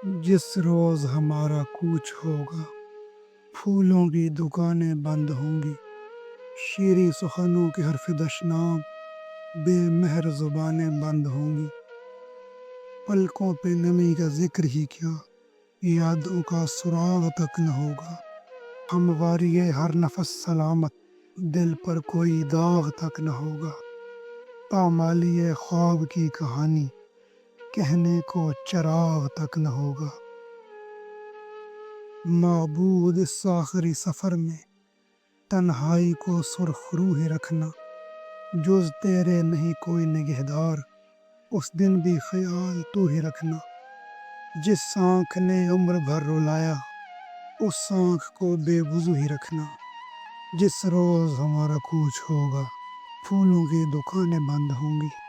جس روز ہمارا کوچ ہوگا پھولوں کی دکانیں بند ہوں گی، شیریں سخنوں کے حرف دشنام بے مہر زبانیں بند ہوں گی۔ پلکوں پہ نمی کا ذکر ہی کیا، یادوں کا سراغ تک نہ ہوگا۔ ہمواری ہر نفس سلامت، دل پر کوئی داغ تک نہ ہوگا۔ پامالی خواب کی کہانی، کہنے کو چراغ تک نہ ہوگا۔ معبود اس آخری سفر میں تنہائی کو سرخ روح رکھنا، جز تیرے نہیں کوئی نگہدار، اس دن بھی خیال تو ہی رکھنا۔ جس آنکھ نے عمر بھر رلایا، اس آنکھ کو بے وضو ہی رکھنا۔ جس روز ہمارا کوچ ہوگا پھولوں کی دکانیں بند ہوں گی۔